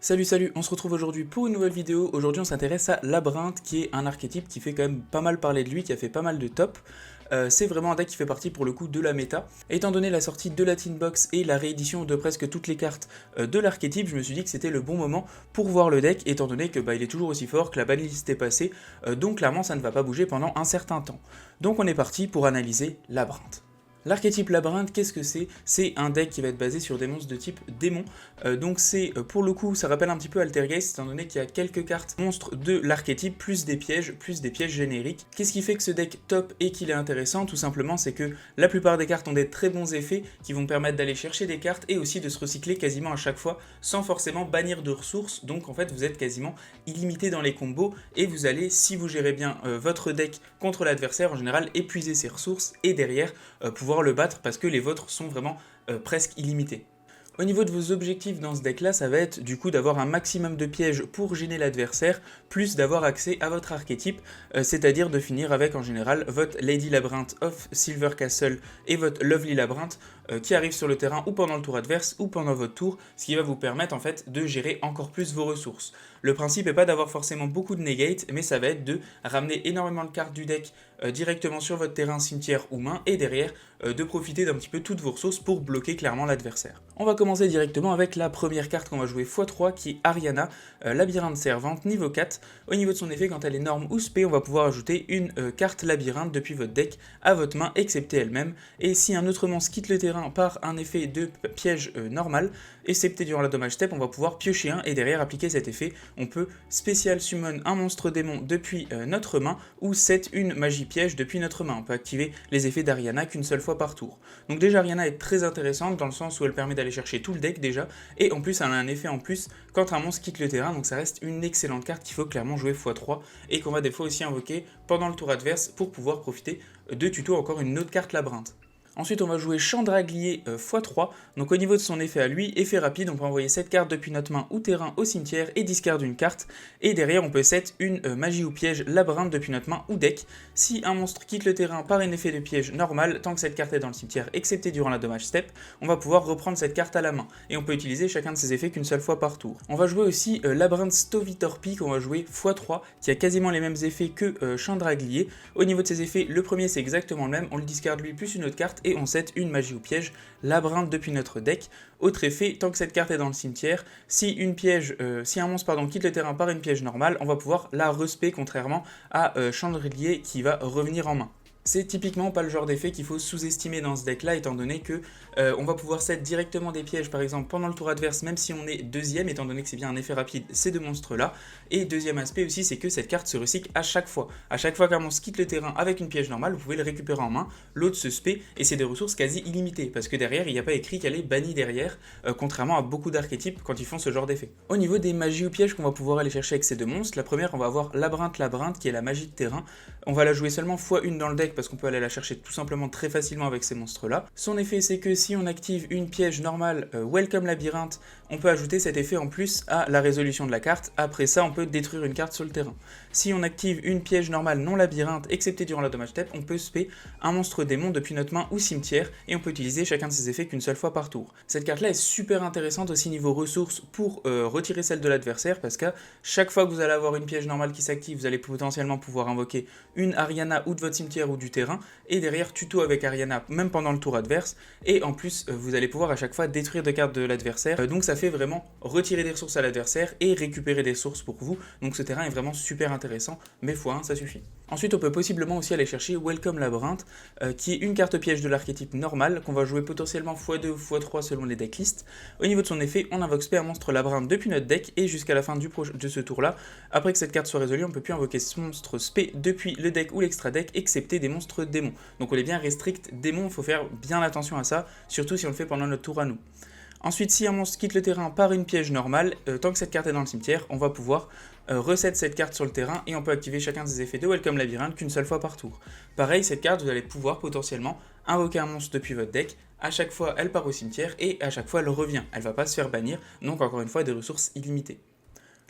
Salut, on se retrouve aujourd'hui pour une nouvelle vidéo. Aujourd'hui on s'intéresse à Labyrinthe qui est un archétype qui fait quand même pas mal parler de lui, qui a fait pas mal de top. C'est vraiment un deck qui fait partie pour le coup de la méta. Étant donné la sortie de la Tin Box et la réédition de presque toutes les cartes de l'archétype, je me suis dit que c'était le bon moment pour voir le deck, étant donné que il est toujours aussi fort, que la banlist est passée, donc clairement ça ne va pas bouger pendant un certain temps. Donc on est parti pour analyser Labyrinthe. L'archétype labyrinthe, qu'est-ce que c'est? C'est un deck qui va être basé sur des monstres de type démon. Donc c'est pour le coup, ça rappelle un petit peu Altergeist, étant donné qu'il y a quelques cartes monstres de l'archétype, plus des pièges génériques. Qu'est-ce qui fait que ce deck top et qu'il est intéressant? Tout simplement, c'est que la plupart des cartes ont des très bons effets qui vont permettre d'aller chercher des cartes et aussi de se recycler quasiment à chaque fois sans forcément bannir de ressources. Donc en fait, vous êtes quasiment illimité dans les combos et vous allez, si vous gérez bien votre deck contre l'adversaire, en général épuiser ses ressources et derrière pouvoir le battre parce que les vôtres sont vraiment presque illimités. Au niveau de vos objectifs dans ce deck là, ça va être du coup d'avoir un maximum de pièges pour gêner l'adversaire, plus d'avoir accès à votre archétype, c'est-à-dire de finir avec en général votre Lady Labyrinth of Silver Castle et votre Lovely Labyrinth qui arrivent sur le terrain ou pendant le tour adverse ou pendant votre tour, ce qui va vous permettre en fait de gérer encore plus vos ressources. Le principe n'est pas d'avoir forcément beaucoup de negate, mais ça va être de ramener énormément de cartes du deck directement sur votre terrain, cimetière ou main, et derrière de profiter d'un petit peu toutes vos ressources pour bloquer clairement l'adversaire. On va commencer directement avec la première carte qu'on va jouer x3 qui est Ariana, labyrinthe servante niveau 4. Au niveau de son effet, quand elle est norme ou spé, on va pouvoir ajouter une carte labyrinthe depuis votre deck à votre main, excepté elle-même. Et si un autre monstre quitte le terrain par un effet de piège normal, excepté durant la dommage step, on va pouvoir piocher un et derrière appliquer cet effet. On peut spécial summon un monstre démon depuis notre main ou set une magie piège depuis notre main. On peut activer les effets d'Ariana qu'une seule fois par tour. Donc déjà Ariana est très intéressante dans le sens où elle permet d'aller chercher tout le deck déjà, et en plus elle a un effet en plus quand un monstre quitte le terrain, donc ça reste une excellente carte qu'il faut clairement jouer x3 et qu'on va des fois aussi invoquer pendant le tour adverse pour pouvoir profiter de tuto encore une autre carte labyrinthe. Ensuite, on va jouer Chandraglier x3. Donc au niveau de son effet à lui, effet rapide, on peut envoyer cette carte depuis notre main ou terrain au cimetière et discard une carte. Et derrière, on peut set une magie ou piège labyrinthe depuis notre main ou deck. Si un monstre quitte le terrain par un effet de piège normal, tant que cette carte est dans le cimetière, excepté durant la dommage step, on va pouvoir reprendre cette carte à la main. Et on peut utiliser chacun de ces effets qu'une seule fois par tour. On va jouer aussi Labyrinthe Stovitorpi qu'on va jouer x3, qui a quasiment les mêmes effets que Chandraglier. Au niveau de ses effets, le premier c'est exactement le même, on le discard lui plus une autre carte et on set une magie ou piège labyrinthe depuis notre deck. Autre effet, tant que cette carte est dans le cimetière, si un monstre quitte le terrain par une piège normale, on va pouvoir la respect contrairement à Chandelier qui va revenir en main. C'est typiquement pas le genre d'effet qu'il faut sous-estimer dans ce deck là, étant donné que on va pouvoir set directement des pièges par exemple pendant le tour adverse, même si on est deuxième, étant donné que c'est bien un effet rapide ces deux monstres là. Et deuxième aspect aussi, c'est que cette carte se recycle à chaque fois. À chaque fois qu'un monstre quitte le terrain avec une piège normale, vous pouvez le récupérer en main, l'autre se spé, et c'est des ressources quasi illimitées, parce que derrière il n'y a pas écrit qu'elle est bannie derrière, contrairement à beaucoup d'archétypes quand ils font ce genre d'effet. Au niveau des magies ou pièges qu'on va pouvoir aller chercher avec ces deux monstres, la première on va avoir Labyrinthe qui est la magie de terrain. On va la jouer seulement x1 dans le deck parce qu'on peut aller la chercher tout simplement très facilement avec ces monstres là. Son effet c'est que si on active une piège normale Welcome Labyrinthe, on peut ajouter cet effet en plus à la résolution de la carte. Après ça on peut détruire une carte sur le terrain. Si on active une piège normale non labyrinthe excepté durant la dommage step, on peut spé un monstre démon depuis notre main ou cimetière et on peut utiliser chacun de ces effets qu'une seule fois par tour. Cette carte là est super intéressante aussi niveau ressources pour retirer celle de l'adversaire, parce qu'à chaque fois que vous allez avoir une piège normale qui s'active, vous allez potentiellement pouvoir invoquer une Ariana ou de votre cimetière ou du terrain, et derrière tuto avec Ariana même pendant le tour adverse, et en plus vous allez pouvoir à chaque fois détruire des cartes de l'adversaire, donc ça fait vraiment retirer des ressources à l'adversaire et récupérer des sources pour vous, donc ce terrain est vraiment super intéressant, mais x1 ça suffit. Ensuite on peut possiblement aussi aller chercher Welcome Labyrinthe, qui est une carte piège de l'archétype normal, qu'on va jouer potentiellement x2 ou x3 selon les decklists. Au niveau de son effet, on invoque spé un monstre labyrinthe depuis notre deck, et jusqu'à la fin de ce tour là, après que cette carte soit résolue, on peut plus invoquer ce monstre spé depuis le deck ou l'extra deck, excepté des monstres démons. Donc on est bien restrict démons, il faut faire bien attention à ça, surtout si on le fait pendant notre tour à nous. Ensuite, si un monstre quitte le terrain par une piège normale, tant que cette carte est dans le cimetière, on va pouvoir reset cette carte sur le terrain et on peut activer chacun des effets de Welcome Labyrinthe qu'une seule fois par tour. Pareil, cette carte, vous allez pouvoir potentiellement invoquer un monstre depuis votre deck, à chaque fois elle part au cimetière et à chaque fois elle revient, elle va pas se faire bannir, donc encore une fois des ressources illimitées.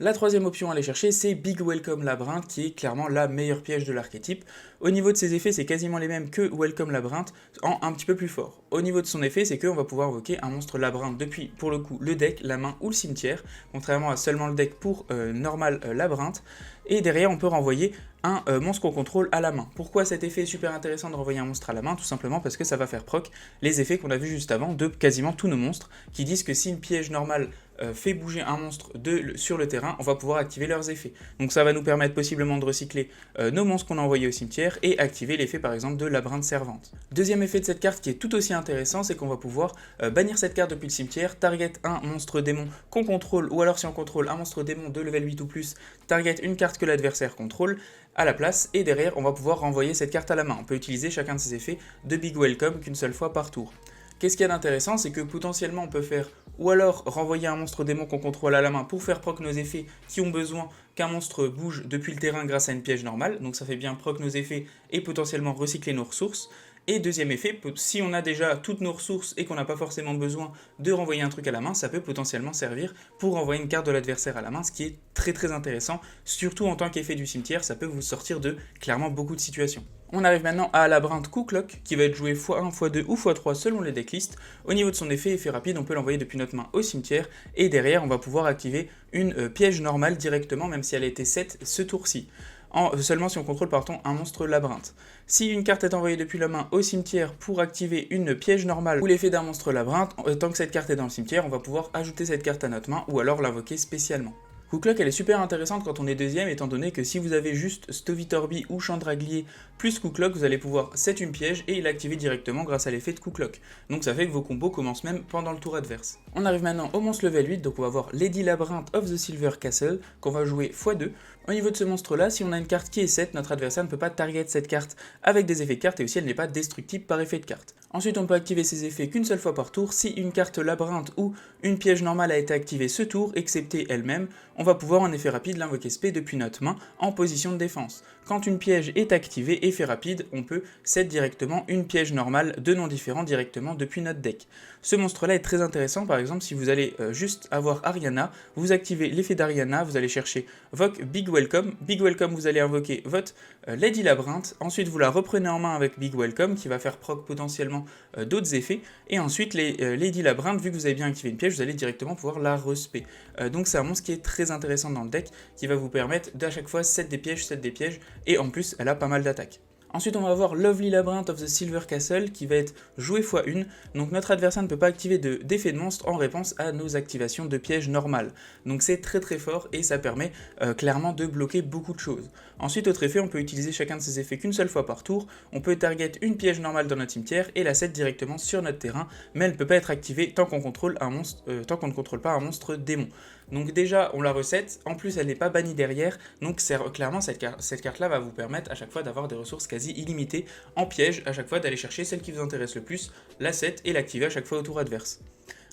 La troisième option à aller chercher, c'est Big Welcome Labyrinthe, qui est clairement la meilleure piège de l'archétype. Au niveau de ses effets, c'est quasiment les mêmes que Welcome Labyrinthe, en un petit peu plus fort. Au niveau de son effet, c'est qu'on va pouvoir invoquer un monstre labyrinthe depuis, pour le coup, le deck, la main ou le cimetière, contrairement à seulement le deck pour normal labyrinthe. Et derrière, on peut renvoyer un monstre qu'on contrôle à la main. Pourquoi cet effet est super intéressant de renvoyer un monstre à la main? Tout simplement parce que ça va faire proc les effets qu'on a vus juste avant de quasiment tous nos monstres, qui disent que si une piège normale fait bouger un monstre sur le terrain, on va pouvoir activer leurs effets. Donc ça va nous permettre possiblement de recycler nos monstres qu'on a envoyés au cimetière et activer l'effet par exemple de labyrinthe servante. Deuxième effet de cette carte qui est tout aussi intéressant, c'est qu'on va pouvoir bannir cette carte depuis le cimetière, target un monstre démon qu'on contrôle, ou alors si on contrôle un monstre démon de level 8 ou plus, target une carte que l'adversaire contrôle à la place, et derrière on va pouvoir renvoyer cette carte à la main. On peut utiliser chacun de ces effets de Big Welcome qu'une seule fois par tour. Qu'est-ce qu'il y a d'intéressant, c'est que potentiellement on peut faire ou alors renvoyer un monstre démon qu'on contrôle à la main pour faire proc nos effets qui ont besoin qu'un monstre bouge depuis le terrain grâce à une piège normale, donc ça fait bien proc nos effets et potentiellement recycler nos ressources. Et deuxième effet, si on a déjà toutes nos ressources et qu'on n'a pas forcément besoin de renvoyer un truc à la main, ça peut potentiellement servir pour renvoyer une carte de l'adversaire à la main, ce qui est très intéressant, surtout en tant qu'effet du cimetière, ça peut vous sortir de clairement beaucoup de situations. On arrive maintenant à Labyrinthe Cooklock, qui va être joué x1, x2 ou x3 selon les decklists. Au niveau de son effet rapide, on peut l'envoyer depuis notre main au cimetière, et derrière on va pouvoir activer une piège normale directement, même si elle a été 7 ce tour-ci. Seulement si on contrôle pardon, un monstre labyrinthe. Si une carte est envoyée depuis la main au cimetière pour activer une piège normale ou l'effet d'un monstre labyrinthe, tant que cette carte est dans le cimetière, on va pouvoir ajouter cette carte à notre main ou alors l'invoquer spécialement. Cooklock elle est super intéressante quand on est deuxième, étant donné que si vous avez juste Stovitorbi ou Chandraglier plus Cooklock, vous allez pouvoir set une piège et l'activer directement grâce à l'effet de Cooklock. Donc ça fait que vos combos commencent même pendant le tour adverse. On arrive maintenant au monstre level 8, donc on va voir Lady Labyrinth of the Silver Castle, qu'on va jouer x2. Au niveau de ce monstre là, si on a une carte qui est 7, notre adversaire ne peut pas target cette carte avec des effets de carte et aussi elle n'est pas destructible par effet de carte. Ensuite on peut activer ces effets qu'une seule fois par tour. Si une carte labyrinthe ou une piège normale a été activée ce tour, excepté elle-même, on va pouvoir en effet rapide l'invoquer spé depuis notre main en position de défense. Quand une piège est activée, effet rapide, on peut set directement une piège normale de nom différent directement depuis notre deck. Ce monstre là est très intéressant, par exemple si vous allez juste avoir Ariana, vous activez l'effet d'Ariana, vous allez chercher Vogue Big Welcome. Big Welcome, vous allez invoquer votre Lady Labyrinth, ensuite vous la reprenez en main avec Big Welcome qui va faire proc potentiellement d'autres effets, et ensuite les Lady Labyrinth, vu que vous avez bien activé une piège, vous allez directement pouvoir la respé. Donc c'est un monstre qui est très intéressant dans le deck, qui va vous permettre d'à chaque fois set des pièges, et en plus elle a pas mal d'attaques. Ensuite on va avoir Lovely Labyrinth of the Silver Castle qui va être joué x1, donc notre adversaire ne peut pas activer d'effet de monstre en réponse à nos activations de pièges normales. Donc c'est très fort et ça permet clairement de bloquer beaucoup de choses. Ensuite autre effet, on peut utiliser chacun de ces effets qu'une seule fois par tour, on peut target une piège normale dans notre cimetière et la set directement sur notre terrain, mais elle ne peut pas être activée tant qu'on ne contrôle pas un monstre démon. Donc déjà on la recette, en plus elle n'est pas bannie derrière, donc clairement cette carte là va vous permettre à chaque fois d'avoir des ressources quasi illimitées en piège, à chaque fois d'aller chercher celle qui vous intéresse le plus, la set, et l'activer à chaque fois au tour adverse.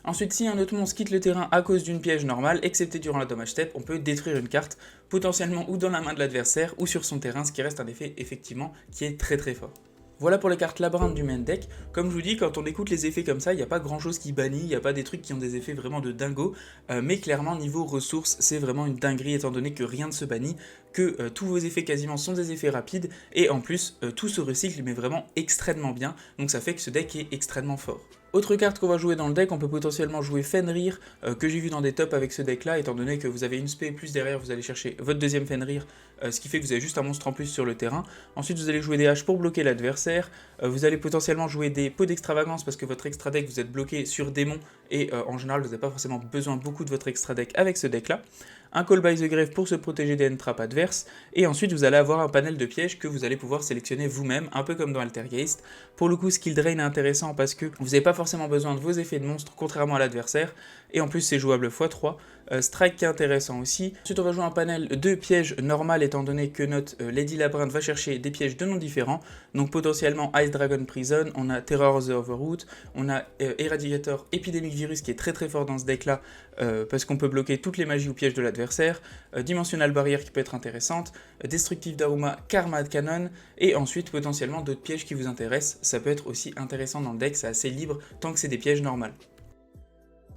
Ensuite, si un autre monstre quitte le terrain à cause d'une piège normale, excepté durant la damage step, on peut détruire une carte, potentiellement ou dans la main de l'adversaire ou sur son terrain, ce qui reste un effet effectivement qui est très fort. Voilà pour les cartes labyrinthe du main deck. Comme je vous dis, quand on écoute les effets comme ça, il n'y a pas grand chose qui bannit, il n'y a pas des trucs qui ont des effets vraiment de dingo, mais clairement niveau ressources, c'est vraiment une dinguerie étant donné que rien ne se bannit, que tous vos effets quasiment sont des effets rapides, et en plus, tout se recycle mais vraiment extrêmement bien, donc ça fait que ce deck est extrêmement fort. Autre carte qu'on va jouer dans le deck, on peut potentiellement jouer Fenrir, que j'ai vu dans des tops avec ce deck là, étant donné que vous avez une spé plus derrière, vous allez chercher votre deuxième Fenrir, ce qui fait que vous avez juste un monstre en plus sur le terrain. Ensuite vous allez jouer des haches pour bloquer l'adversaire, vous allez potentiellement jouer des pots d'extravagance parce que votre extra deck vous êtes bloqué sur démon, et en général vous n'avez pas forcément besoin beaucoup de votre extra deck avec ce deck là. Un Call by the Grave pour se protéger des end-traps adverses, et ensuite vous allez avoir un panel de pièges que vous allez pouvoir sélectionner vous-même, un peu comme dans Altergeist. Pour le coup, Skill Drain est intéressant parce que vous n'avez pas forcément besoin de vos effets de monstre, contrairement à l'adversaire, et en plus c'est jouable x3. Strike qui est intéressant aussi. Ensuite on va jouer un panel de pièges normal étant donné que notre Lady Labyrinth va chercher des pièges de noms différents, donc potentiellement Ice Dragon Prison, on a Terror of the Overroot, on a Eradicator Epidemic Virus qui est très fort dans ce deck là, parce qu'on peut bloquer toutes les magies ou pièges de l'adversaire, Dimensional Barrier qui peut être intéressante, Destructive Daruma, Karma Cannon, et ensuite potentiellement d'autres pièges qui vous intéressent, ça peut être aussi intéressant dans le deck, c'est assez libre tant que c'est des pièges normales.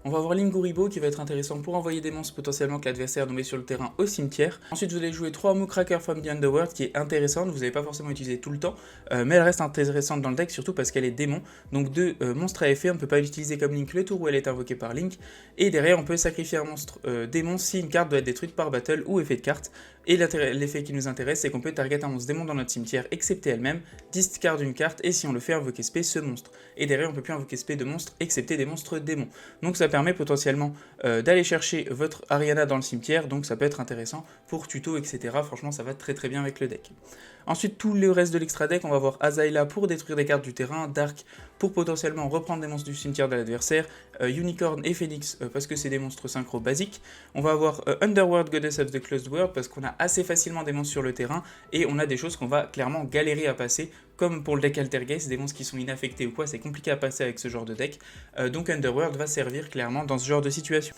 On va avoir Linguribo qui va être intéressant pour envoyer des monstres potentiellement que l'adversaire nous met sur le terrain au cimetière. Ensuite vous allez jouer 3 Moocracker from the Underworld qui est intéressante, vous n'avez pas forcément utilisé tout le temps, mais elle reste intéressante dans le deck surtout parce qu'elle est démon. Donc 2 monstres à effet, on ne peut pas l'utiliser comme Link le tour où elle est invoquée par Link. Et derrière on peut sacrifier un monstre démon si une carte doit être détruite par battle ou effet de carte. Et l'effet qui nous intéresse c'est qu'on peut target un monstre démon dans notre cimetière excepté elle-même, discard une carte et si on le fait invoquer spé ce monstre. Et derrière on peut plus invoquer spé de monstres excepté des monstres démons. Donc ça permet potentiellement d'aller chercher votre Ariana dans le cimetière, donc ça peut être intéressant pour tuto etc. Franchement ça va très très bien avec le deck. Ensuite tout le reste de l'extra deck, on va avoir Azayla pour détruire des cartes du terrain, Dark pour potentiellement reprendre des monstres du cimetière de l'adversaire, Unicorn et Phoenix parce que c'est des monstres synchro basiques. On va avoir Underworld, Goddess of the Closed World parce qu'on a assez facilement des monstres sur le terrain et on a des choses qu'on va clairement galérer à passer, comme pour le deck Altergeist, des monstres qui sont inaffectés ou quoi, c'est compliqué à passer avec ce genre de deck, donc Underworld va servir clairement dans ce genre de situation.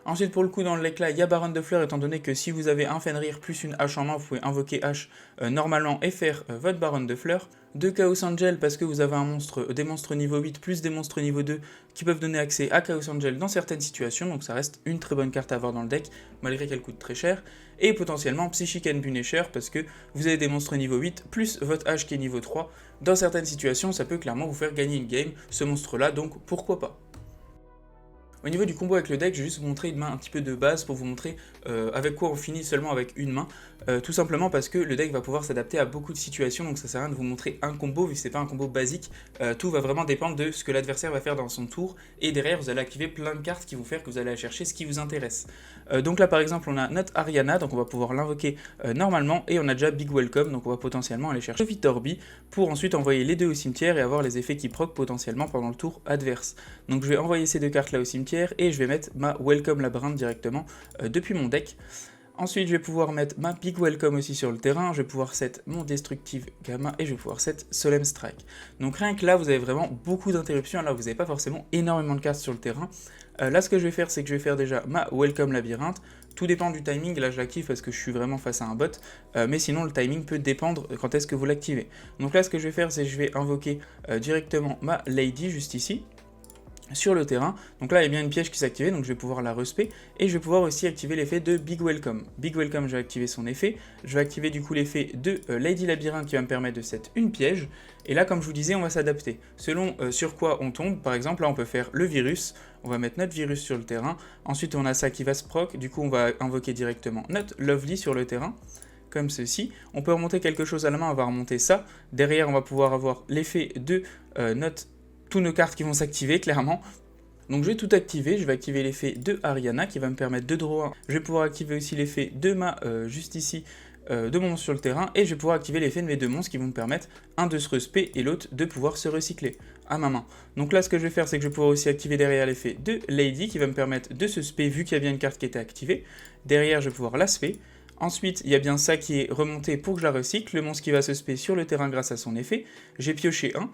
Ensuite pour le coup dans le deck là, il y a Baronne de Fleurs étant donné que si vous avez un Fenrir plus une hache en main, vous pouvez invoquer hache normalement et faire votre Baronne de Fleurs. 2 Chaos Angel parce que vous avez des monstres niveau 8 plus des monstres niveau 2 qui peuvent donner accès à Chaos Angel dans certaines situations, donc ça reste une très bonne carte à avoir dans le deck malgré qu'elle coûte très cher. Et potentiellement Psychic Enbunecher parce que vous avez des monstres niveau 8 plus votre hache qui est niveau 3. Dans certaines situations ça peut clairement vous faire gagner une game ce monstre là, donc pourquoi pas. Au niveau du combo avec le deck, je vais juste vous montrer une main un petit peu de base pour vous montrer avec quoi on finit seulement avec une main. Tout simplement parce que le deck va pouvoir s'adapter à beaucoup de situations, donc ça sert à rien de vous montrer un combo vu que c'est pas un combo basique. Tout va vraiment dépendre de ce que l'adversaire va faire dans son tour, et derrière vous allez activer plein de cartes qui vont faire que vous allez aller chercher ce qui vous intéresse. Donc là par exemple on a notre Ariana, donc on va pouvoir l'invoquer normalement, et on a déjà Big Welcome, donc on va potentiellement aller chercher Vitorbi pour ensuite envoyer les deux au cimetière et avoir les effets qui proc potentiellement pendant le tour adverse. Donc je vais envoyer ces deux cartes là au cimetière et je vais mettre ma Welcome Labyrinthe directement depuis mon deck. Ensuite, je vais pouvoir mettre ma Big Welcome aussi sur le terrain, je vais pouvoir set mon Destructive Gamma et je vais pouvoir set Solemn Strike. Donc rien que là, vous avez vraiment beaucoup d'interruptions, là vous n'avez pas forcément énormément de cartes sur le terrain. Là, ce que je vais faire, c'est que je vais faire déjà ma Welcome Labyrinthe. Tout dépend du timing, là je l'active parce que je suis vraiment face à un bot, mais sinon le timing peut dépendre quand est-ce que vous l'activez. Donc là, ce que je vais faire, c'est que je vais invoquer directement ma Lady juste ici sur le terrain. Donc là il y a bien une piège qui s'est activée, donc je vais pouvoir la respect et je vais pouvoir aussi activer l'effet de Big Welcome. Big Welcome, je vais activer son effet, je vais activer du coup l'effet de Lady Labyrinthe qui va me permettre de set une piège, et là comme je vous disais on va s'adapter selon sur quoi on tombe. Par exemple là on peut faire le virus, on va mettre notre virus sur le terrain, ensuite on a ça qui va se proc, du coup on va invoquer directement notre Lovely sur le terrain comme ceci. On peut remonter quelque chose à la main, on va remonter ça, derrière on va pouvoir avoir l'effet de toutes nos cartes qui vont s'activer clairement. Donc je vais tout activer, je vais activer l'effet de Ariana qui va me permettre de draw 1. Je vais pouvoir activer aussi l'effet de ma, juste ici, de mon monstre sur le terrain, et je vais pouvoir activer l'effet de mes deux monstres qui vont me permettre, un de se respect et l'autre de pouvoir se recycler à ma main. Donc là ce que je vais faire c'est que je vais pouvoir aussi activer derrière l'effet de Lady qui va me permettre de se spé vu qu'il y a bien une carte qui était activée. Derrière je vais pouvoir la spé. Ensuite, il y a bien ça qui est remonté pour que je la recycle, le monstre qui va se spé sur le terrain grâce à son effet. J'ai pioché un.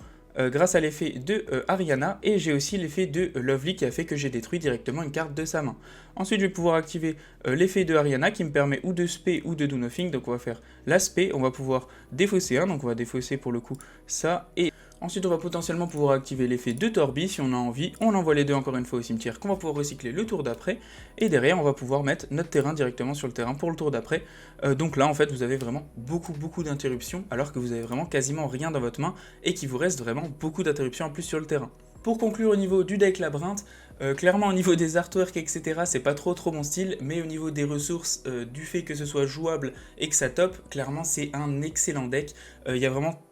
Grâce à l'effet de Ariana, et j'ai aussi l'effet de Lovely qui a fait que j'ai détruit directement une carte de sa main. Ensuite je vais pouvoir activer l'effet de Ariana qui me permet ou de spé ou de do nothing, donc on va faire la spé, on va pouvoir défausser un, donc on va défausser pour le coup ça, et ensuite on va potentiellement pouvoir activer l'effet de Torbi si on a envie, on envoie les deux encore une fois au cimetière qu'on va pouvoir recycler le tour d'après, et derrière on va pouvoir mettre notre terrain directement sur le terrain pour le tour d'après. Donc là en fait vous avez vraiment beaucoup d'interruptions alors que vous avez vraiment quasiment rien dans votre main et qu'il vous reste vraiment beaucoup d'interruptions en plus sur le terrain. Pour conclure au niveau du deck labyrinthe, clairement au niveau des artworks etc c'est pas trop mon style, mais au niveau des ressources, du fait que ce soit jouable et que ça top, clairement c'est un excellent deck. Il y a vraiment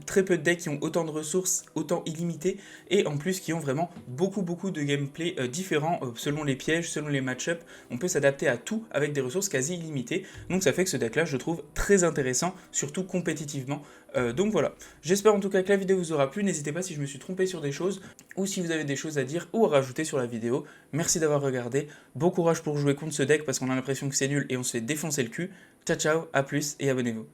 très peu de decks qui ont autant de ressources, autant illimitées, et en plus qui ont vraiment beaucoup de gameplay différents selon les pièges, selon les match-up. On peut s'adapter à tout avec des ressources quasi illimitées, donc ça fait que ce deck là je le trouve très intéressant, surtout compétitivement. Donc voilà, j'espère en tout cas que la vidéo vous aura plu, n'hésitez pas si je me suis trompé sur des choses, ou si vous avez des choses à dire ou à rajouter sur la vidéo. Merci d'avoir regardé, bon courage pour jouer contre ce deck parce qu'on a l'impression que c'est nul et on se fait défoncer le cul. Ciao ciao, à plus et abonnez-vous.